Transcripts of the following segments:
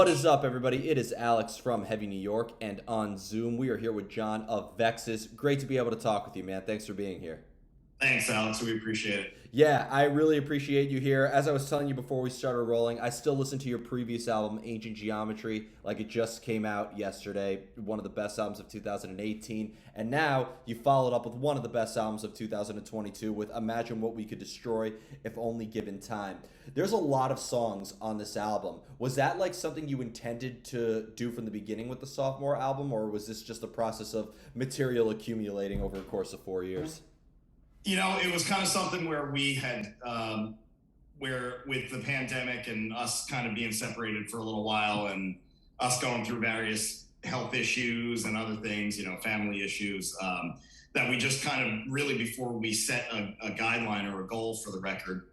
What is up, everybody? It is Alex from Heavy New York, and on Zoom, we are here with John of Vexes. Great to be able to talk with you, man. Thanks for being here. Thanks, Alex. We appreciate it. Yeah, I really appreciate you here. As I was telling you before we started rolling, I still listen to your previous album, Ancient Geometry, like it just came out yesterday. One of the best albums of 2018. And now you followed up with one of the best albums of 2022 with Imagine What We Could Destroy If Only Given Time. There's a lot of songs on this album. Was that like something you intended to do from the beginning with the sophomore album, or was this just a process of material accumulating over a course of 4 years? It was kind of something where we had, where with the pandemic and us kind of being separated for a little while and us going through various health issues and other things, family issues, that we just kind of really, before we set a guideline or a goal for the record,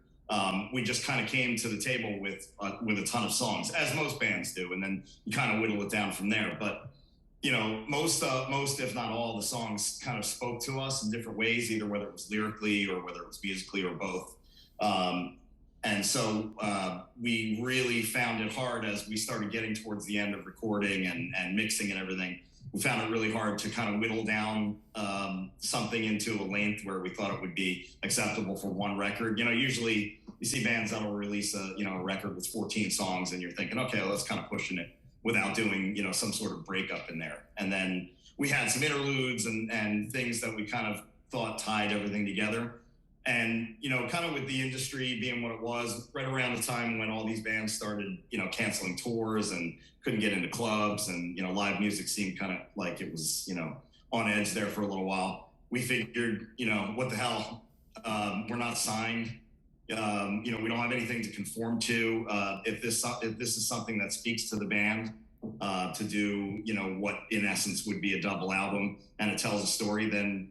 we just kind of came to the table with a ton of songs, as most bands do, and then you kind of whittle it down from there. But most if not all the songs kind of spoke to us in different ways, either whether it was lyrically or whether it was musically or both. And so we really found it hard as we started getting towards the end of recording and mixing and everything. We found it really hard to kind of whittle down something into a length where we thought it would be acceptable for one record. Usually you see bands that'll release a record with 14 songs and you're thinking, okay, well, that's kind of pushing it, without doing, some sort of breakup in there. And then we had some interludes and things that we kind of thought tied everything together. And, kind of with the industry being what it was, right around the time when all these bands started, canceling tours and couldn't get into clubs and, live music seemed kind of like it was, on edge there for a little while. We figured, what the hell, we're not signed. We don't have anything to conform to. If this is something that speaks to the band, to do, what in essence would be a double album, and it tells a story, then,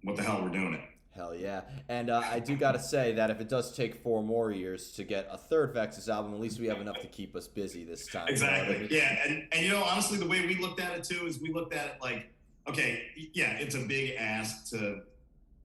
what the hell, we're doing it. Hell yeah. And I do got to say that if it does take 4 more years to get a third Vexus album, at least we have enough to keep us busy this time. Exactly. You know what I mean? Yeah. And honestly, the way we looked at it too is we looked at it like, okay, yeah, it's a big ask to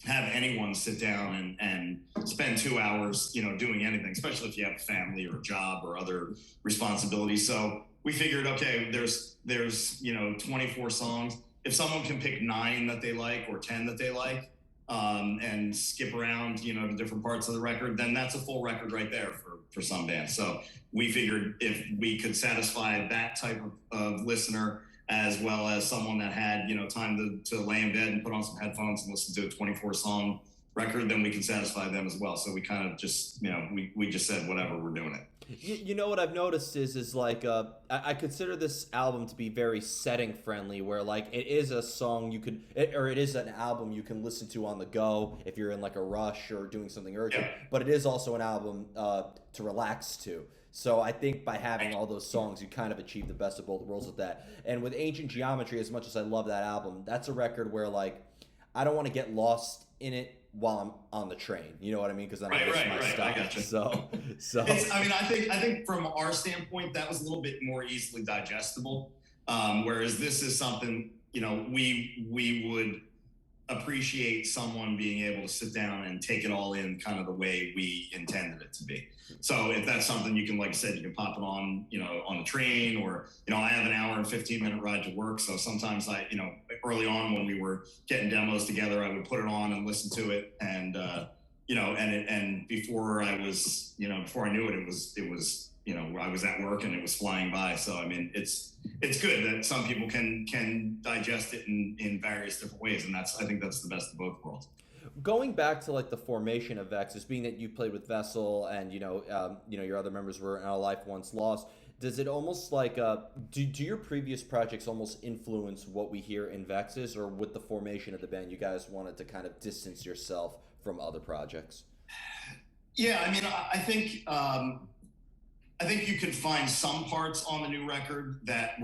have anyone sit down and spend 2 hours, doing anything, especially if you have a family or a job or other responsibilities. So we figured, okay, there's 24 songs. If someone can pick 9 that they like or 10 that they like, and skip around, to different parts of the record, then that's a full record right there for some bands. So we figured if we could satisfy that type of listener, as well as someone that had, time to lay in bed and put on some headphones and listen to a 24-song record, then we can satisfy them as well. So we kind of just, we just said, whatever, we're doing it. You know what I've noticed is like I consider this album to be very setting friendly, where like it is a song it is an album you can listen to on the go if you're in like a rush or doing something urgent, Yeah. but it is also an album to relax to. So I think by having all those songs, you kind of achieve the best of both worlds with that. And with Ancient Geometry, as much as I love that album, that's a record where like I don't want to get lost in it while I'm on the train. You know what I mean? Because then I miss my stop. I gotcha. So I think from our standpoint, that was a little bit more easily digestible. Whereas this is something, we would appreciate someone being able to sit down and take it all in kind of the way we intended it to be. So if that's something you can, like I said, you can pop it on, on the train, or, I have an hour and 15-minute ride to work. So sometimes early on when we were getting demos together, I would put it on and listen to it. And, and before I was, before I knew it, it was, I was at work and it was flying by. So, I mean, it's good that some people can digest it in various different ways. And I think that's the best of both worlds. Going back to like the formation of Vexus, being that you played with Vessel and your other members were in A Life Once Lost, does it almost like do your previous projects almost influence what we hear in Vexus, or with the formation of the band you guys wanted to kind of distance yourself from other projects? Yeah, I mean, I think you can find some parts on the new record that I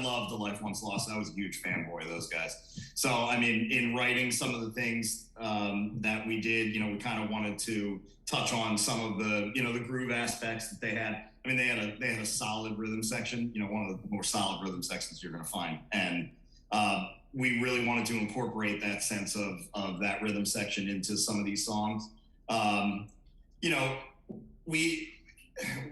love The Life Once Lost. I was a huge fanboy of those guys. So, I mean, in writing some of the things that we did, we kind of wanted to touch on some of the, the groove aspects that they had. I mean, they had a solid rhythm section, one of the more solid rhythm sections you're going to find. And we really wanted to incorporate that sense of that rhythm section into some of these songs. We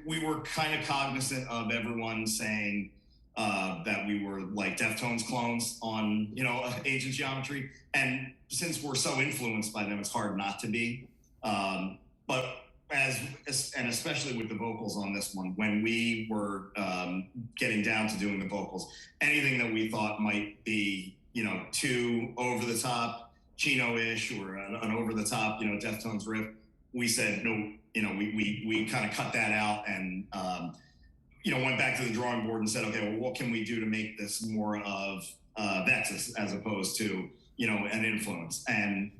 we were kind of cognizant of everyone saying that we were like Deftones clones on, Ancient Geometry. And since we're so influenced by them, it's hard not to be. But and especially with the vocals on this one, when we were getting down to doing the vocals, anything that we thought might be, too over the top, Chino-ish, or an over the top, Deftones riff, we said no. We kind of cut that out and went back to the drawing board and said, okay, well, what can we do to make this more of Vexes as opposed to an influence? And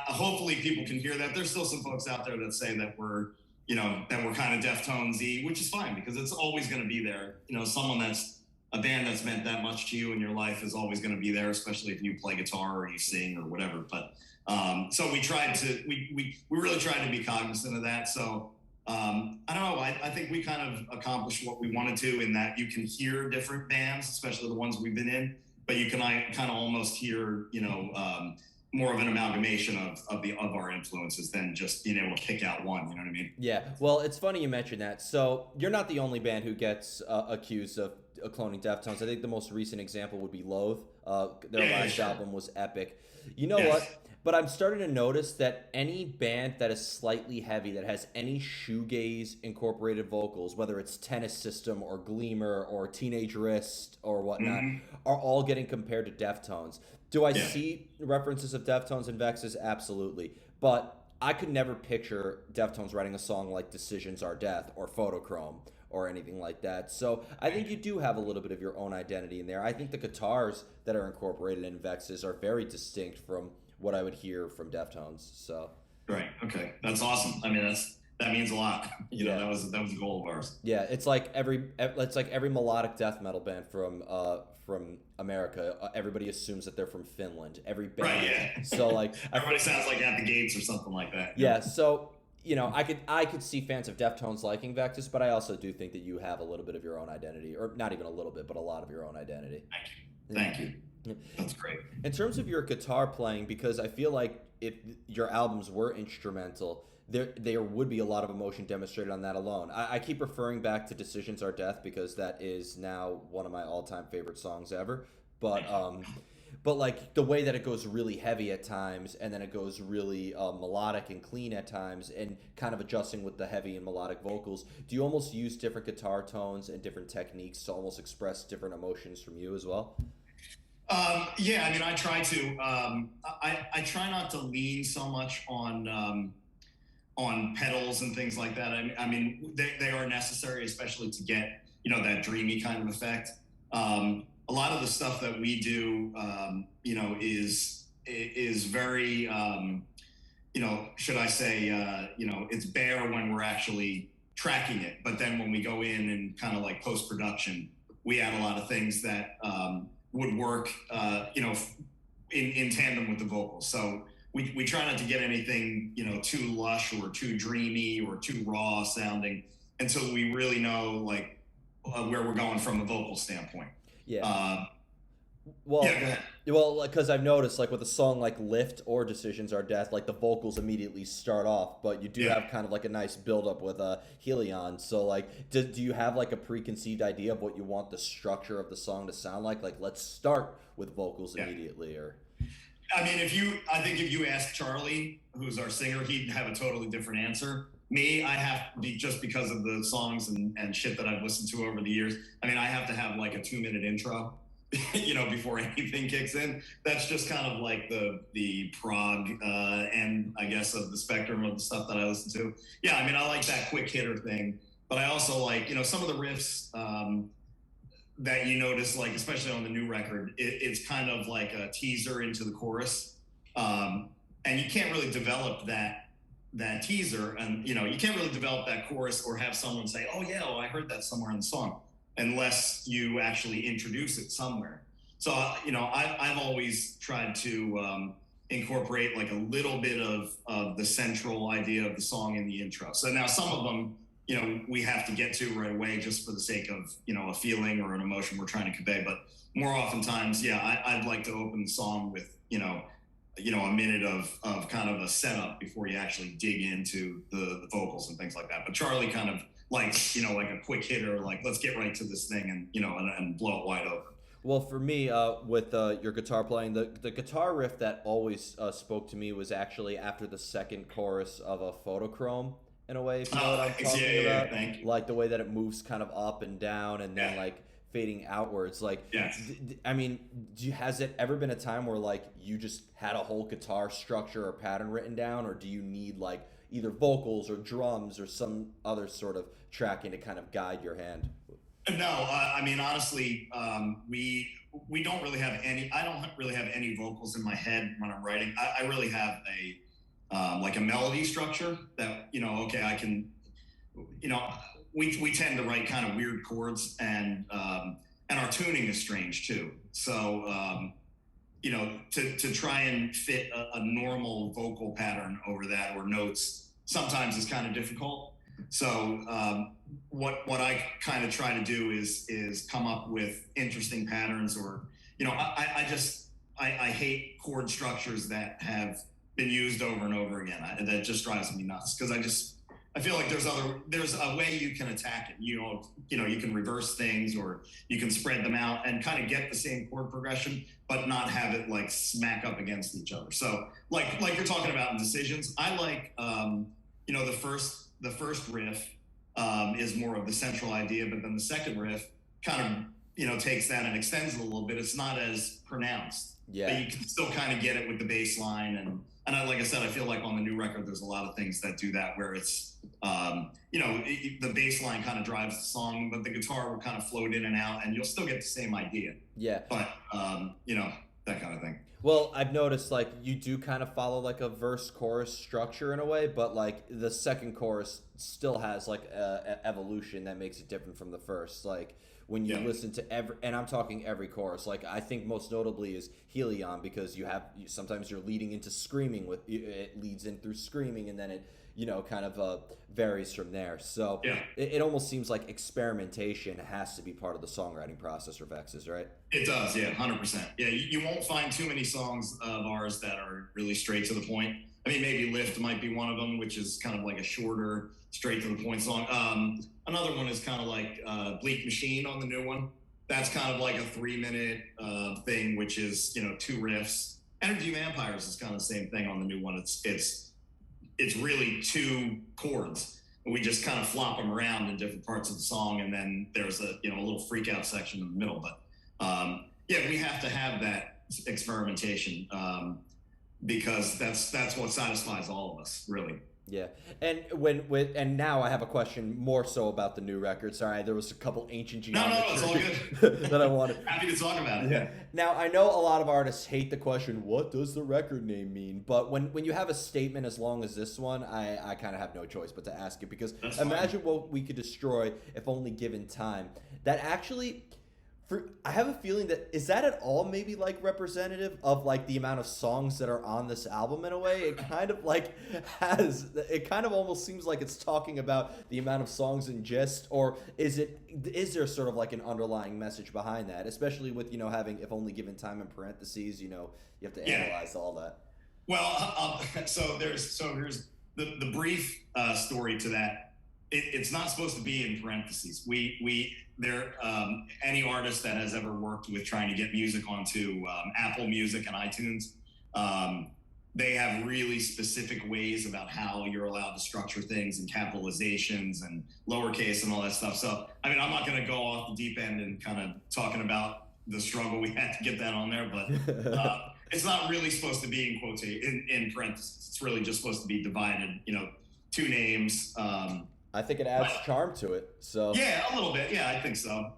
hopefully people can hear that. There's still some folks out there that say that we're kind of Deftones-y, which is fine because it's always going to be there. Someone that's a band that's meant that much to you in your life is always going to be there, especially if you play guitar or you sing or whatever. But so we really tried to be cognizant of that. So I don't know. I think we kind of accomplished what we wanted to in that you can hear different bands, especially the ones we've been in, but you can kind of almost hear, more of an amalgamation of our influences than just being able to pick out one. You know what I mean? Yeah. Well, it's funny you mentioned that. So you're not the only band who gets accused of cloning Deftones. I think the most recent example would be Loathe. Their last album was epic. You know what? But I'm starting to notice that any band that is slightly heavy, that has any shoegaze incorporated vocals, whether it's Tennis System or Gleamer or Teenage Wrist or whatnot, are all getting compared to Deftones. Do I see references of Deftones and Vexes? Absolutely. But I could never picture Deftones writing a song like Decisions Are Death or Photochrome or anything like that. So I think you do have a little bit of your own identity in there. I think the guitars that are incorporated in Vexes are very distinct from what I would hear from Deftones. So right, okay, that's awesome. I mean, that means a lot. That was a goal of ours. Yeah, it's like every melodic death metal band from America. Everybody assumes that they're from Finland. Every band, right? Yeah. So like everybody sounds like At the Gates or something like that. Yeah. So I could see fans of Deftones liking Vexus, but I also do think that you have a little bit of your own identity, or not even a little bit, but a lot of your own identity. Thank you. That's great. In terms of your guitar playing, because I feel like if your albums were instrumental, there would be a lot of emotion demonstrated on that alone. I keep referring back to Decisions Are Death because that is now one of my all-time favorite songs ever. But like the way that it goes really heavy at times and then it goes really melodic and clean at times and kind of adjusting with the heavy and melodic vocals, do you almost use different guitar tones and different techniques to almost express different emotions from you as well? Yeah, I mean, I try to. I try not to lean so much on pedals and things like that. I mean, they are necessary, especially to get that dreamy kind of effect. A lot of the stuff that we do, is very, should I say, it's bare when we're actually tracking it, but then when we go in and kind of like post production, we add a lot of things that would work, in tandem with the vocals. So we try not to get anything, too lush or too dreamy or too raw sounding until we really know like where we're going from a vocal standpoint. Yeah. Go ahead. Well, because I've noticed, like with a song like "Lift" or "Decisions Are Death," like the vocals immediately start off, but you do have kind of like a nice build up with Helion. So, like, do you have like a preconceived idea of what you want the structure of the song to sound like? Like, let's start with vocals immediately, or? I mean, if you ask Charlie, who's our singer, he'd have a totally different answer. Me, I have to be, just because of the songs and shit that I've listened to over the years. I mean, I have to have like a 2-minute intro. Before anything kicks in. That's just kind of like the prog end, I guess, of the spectrum of the stuff that I listen to. Yeah, I mean, I like that quick hitter thing, but I also like, some of the riffs that you notice, like especially on the new record, it's kind of like a teaser into the chorus, and you can't really develop that teaser, and you can't really develop that chorus or have someone say, "Oh yeah, I heard that somewhere in the song," unless you actually introduce it somewhere. So, I've always tried to incorporate like a little bit of the central idea of the song in the intro. So now some of them, we have to get to right away just for the sake of, a feeling or an emotion we're trying to convey. But more oftentimes, I'd like to open the song with, a minute of kind of a setup before you actually dig into the vocals and things like that. But Charlie kind of likes, like a quick hitter, like let's get right to this thing and, and blow it wide open. Well, for me, with your guitar playing, the guitar riff that always spoke to me was actually after the second chorus of a Photochrome, in a way, if you know what I'm talking about. Thank you. Like the way that it moves kind of up and down and then like fading outwards. Like, Yes. I mean, has it ever been a time where like you just had a whole guitar structure or pattern written down, or do you need like either vocals or drums or some other sort of tracking to kind of guide your hand? No, I mean honestly, we don't really have any. I don't really have any vocals in my head when I'm writing. I really have like a melody structure that okay, I can, we tend to write kind of weird chords, and our tuning is strange too. So to try and fit a normal vocal pattern over that or notes sometimes is kind of difficult. So what I kind of try to do is come up with interesting patterns, or I hate chord structures that have been used over and over again. That just drives me nuts, because I feel like there's a way you can attack it. You can reverse things, or you can spread them out and kind of get the same chord progression, but not have it like smack up against each other. So like you're talking about in Decisions, I like the first riff is more of the central idea, but then the second riff kind of takes that and extends it a little bit. It's not as pronounced, Yeah. but you can still kind of get it with the bass line. And like I said, I feel like on the new record there's a lot of things that do that, where it's the bass line kind of drives the song, but the guitar will kind of float in and out, and you'll still get the same idea. Yeah. But that kind of thing. Well, I've noticed like you do kind of follow like a verse chorus structure in a way, but like the second chorus still has like a evolution that makes it different from the first. Like when you listen to and I'm talking every chorus, like I think most notably is Helion, because sometimes you're leading into screaming with it, leads in through screaming, and then it kind of varies from there. So it almost seems like experimentation has to be part of the songwriting process for Vexes, right? It does, yeah, 100%. Yeah, you won't find too many songs of ours that are really straight to the point. I mean, maybe Lift might be one of them, which is kind of like a shorter, straight to the point song. Another one is kind of like Bleak Machine on the new one. That's kind of like a 3-minute thing, which is 2 riffs. Energy Vampires is kind of the same thing on the new one. It's really 2 chords. We just kind of flop them around in different parts of the song, and then there's a little freak out section in the middle. But we have to have that experimentation, because that's what satisfies all of us, really. Yeah, and and now I have a question more so about the new record. Sorry, there was a couple ancient geometry No, it's all good. that I wanted. Happy to talk about it. Yeah. Now I know a lot of artists hate the question, "What does the record name mean?" But when you have a statement as long as this one, I kind of have no choice but to ask it, because imagine what we could destroy if only given time. That actually. I have a feeling is that at all maybe like representative of like the amount of songs that are on this album in a way? It kind of like it kind of almost seems like it's talking about the amount of songs in Gist, or is there sort of like an underlying message behind that, especially with having if only given time in parentheses, you have to analyze all that. Well, so here's the brief story to that. It's not supposed to be in parentheses. Any artist that has ever worked with trying to get music onto Apple Music and iTunes, they have really specific ways about how you're allowed to structure things, and capitalizations and lowercase and all that stuff. So, I mean, I'm not going to go off the deep end and kind of talking about the struggle we had to get that on there, but it's not really supposed to be in parentheses. It's really just supposed to be divided, 2 names. I think it adds charm to it. So yeah, a little bit. Yeah, I think so.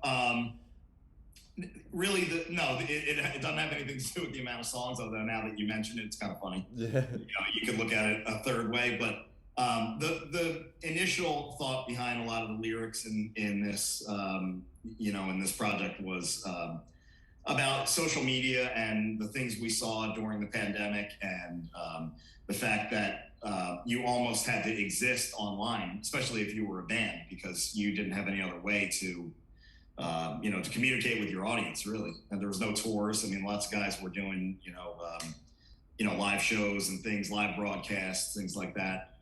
Really, it doesn't have anything to do with the amount of songs. Although now that you mention it, it's kind of funny. You could look at it a third way. But the initial thought behind a lot of the lyrics in this, in this project was about social media and the things we saw during the pandemic, and the fact that you almost had to exist online, especially if you were a band, because you didn't have any other way to communicate with your audience, really. And there was no tours. I mean, lots of guys were doing, live shows and things, live broadcasts, things like that.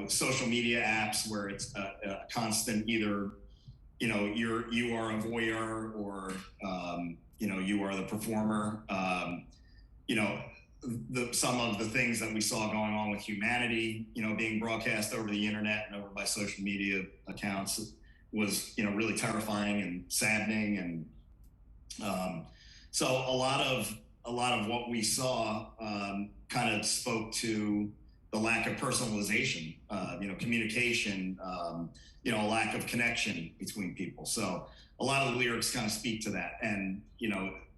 Social media apps where it's a constant either, you are a voyeur or, you are the performer. You know, some of the things that we saw going on with humanity, being broadcast over the internet and over by social media accounts was, really terrifying and saddening. And so a lot of what we saw kind of spoke to the lack of personalization, communication, a lack of connection between people. So a lot of the lyrics kind of speak to that. And,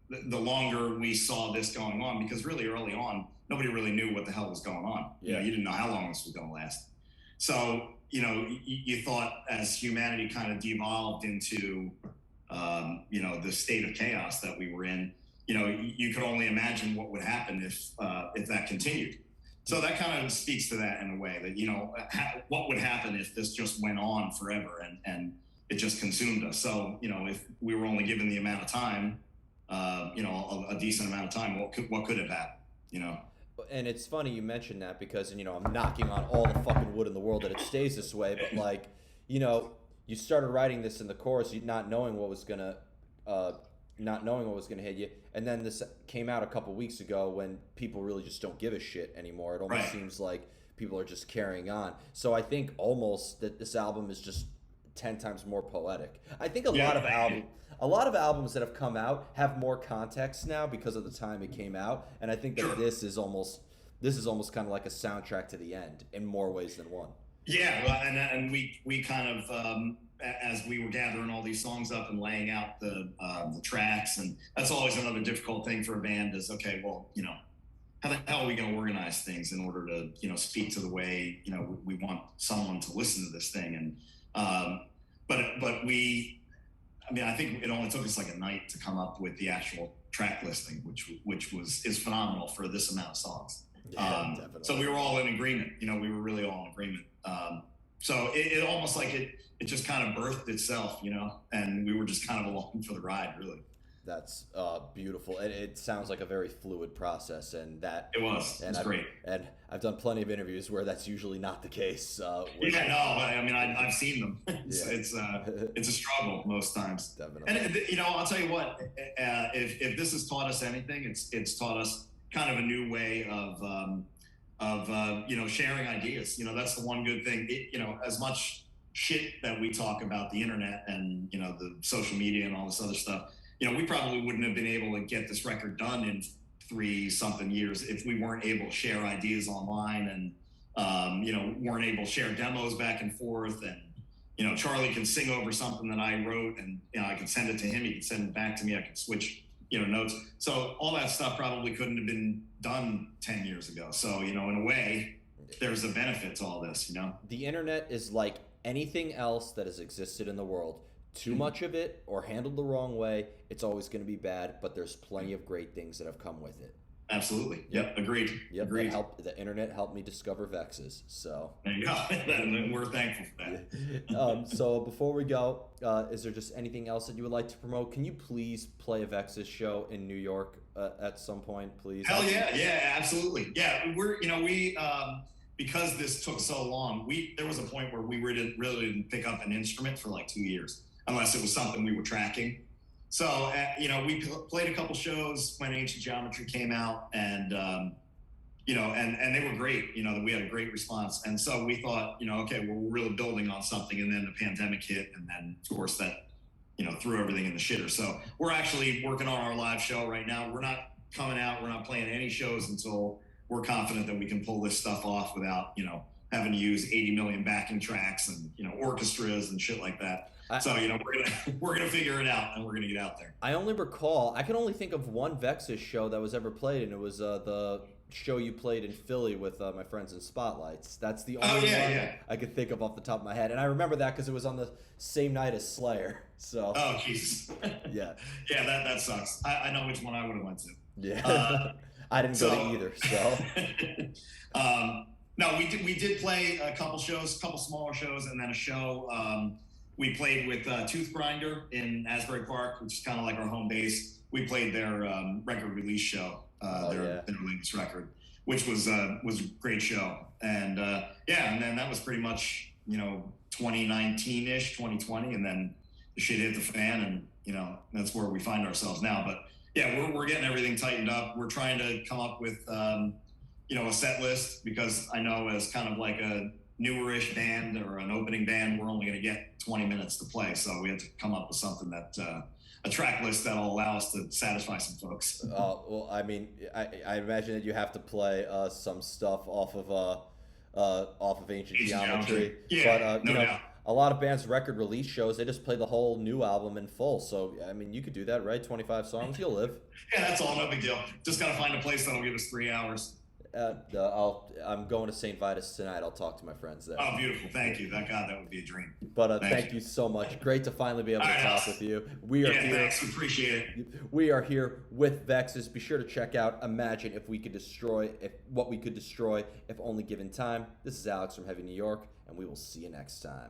the longer we saw this going on, because really early on, nobody really knew what the hell was going on. Yeah. You didn't know how long this was going to last. So, you thought as humanity kind of devolved into, the state of chaos that we were in, you could only imagine what would happen if that continued. So that kind of speaks to that in a way that, what would happen if this just went on forever and it just consumed us. So, if we were only given the amount of time, a decent amount of time, what could have happened, And it's funny you mentioned that because, I'm knocking on all the fucking wood in the world that it stays this way. But you started writing this in the chorus, not knowing what was gonna hit you, and then this came out a couple weeks ago when people really just don't give a shit anymore. It almost seems like people are just carrying on. So I think almost that this album is just 10 times more poetic. I think a lot of albums that have come out have more context now because of the time it came out, and I think that this is almost kind of like a soundtrack to the end in more ways than one. Yeah, well, and we kind of as we were gathering all these songs up and laying out the tracks, and that's always another difficult thing for a band is, okay, well, how the hell are we going to organize things in order to speak to the way we want someone to listen to this thing. And but I think it only took us like a night to come up with the actual track listing, which is phenomenal for this amount of songs. Yeah, so we were all in agreement. We were really all in agreement. So it almost like it just kind of birthed itself, and we were just kind of along for the ride, really. That's beautiful. It sounds like a very fluid process, and that it was. It's great. And I've done plenty of interviews where that's usually not the case. I've seen them. It's a struggle most times. Definitely. And I'll tell you what. If this has taught us anything, it's taught us kind of a new way of sharing ideas. That's the one good thing. As much shit that we talk about the internet and the social media and all this other stuff. We probably wouldn't have been able to get this record done in 3-something years if we weren't able to share ideas online and, weren't able to share demos back and forth. And, Charlie can sing over something that I wrote and, I could send it to him. He could send it back to me. I could switch, notes. So all that stuff probably couldn't have been done 10 years ago. So, in a way, there's a benefit to all this, The internet is like anything else that has existed in the world. Too much of it or handled the wrong way, it's always going to be bad, but there's plenty of great things that have come with it. Absolutely. Yep. Agreed. Yep. Agreed. The internet helped me discover Vexes. So there you go. And we're thankful for that. So before we go, is there just anything else that you would like to promote? Can you please play a Vexes show in New York at some point, please? Hell yeah. Yeah, absolutely. Yeah. We because this took so long, there was a point where we really didn't pick up an instrument for like 2 years. Unless it was something we were tracking. So, we played a couple shows when Ancient Geometry came out and, and they were great, we had a great response. And so we thought, okay, we're really building on something. And then the pandemic hit. And then of course that, threw everything in the shitter. So we're actually working on our live show right now. We're not coming out. We're not playing any shows until we're confident that we can pull this stuff off without, having to use 80 million backing tracks and, orchestras and shit like that. So we're gonna figure it out and we're gonna get out there. I can only think of one Vexes show that was ever played, and it was the show you played in Philly with my friends in Spotlights. That's the only one I could think of off the top of my head, and I remember that because it was on the same night as Slayer. So Jesus. Yeah. Yeah, that sucks. I know which one I would have went to. Yeah. I didn't go to either. So. No, we did play a couple smaller shows, and then a show. We played with Tooth Grinder in Asbury Park, which is kind of like our home base. We played their record release show, their label previous record, which was a great show. And yeah, and then that was pretty much 2019-ish, 2020, and then the shit hit the fan, and that's where we find ourselves now. But yeah, we're getting everything tightened up. We're trying to come up with a set list, because I know as kind of like a newerish band or an opening band, we're only going to get 20 minutes to play. So we have to come up with something that a track list that'll allow us to satisfy some folks. Well, I mean, I imagine that you have to play some stuff off of Ancient Geometry. Yeah, But no doubt. a lot of bands' record release shows, they just play the whole new album in full. So I mean, you could do that, right? 25 songs, you'll live. Yeah, that's all. No big deal. Just got to find a place that'll give us 3 hours. I'm going to St. Vitus tonight. I'll talk to my friends there. Oh, beautiful. Thank you. That would be a dream. But thank you so much. Great to finally be able to talk with you. We are here. Thanks. Appreciate it. We are here with Vexes. Be sure to check out Imagine If We Could Destroy, What We Could Destroy If Only Given Time. This is Alex from Heavy New York, and we will see you next time.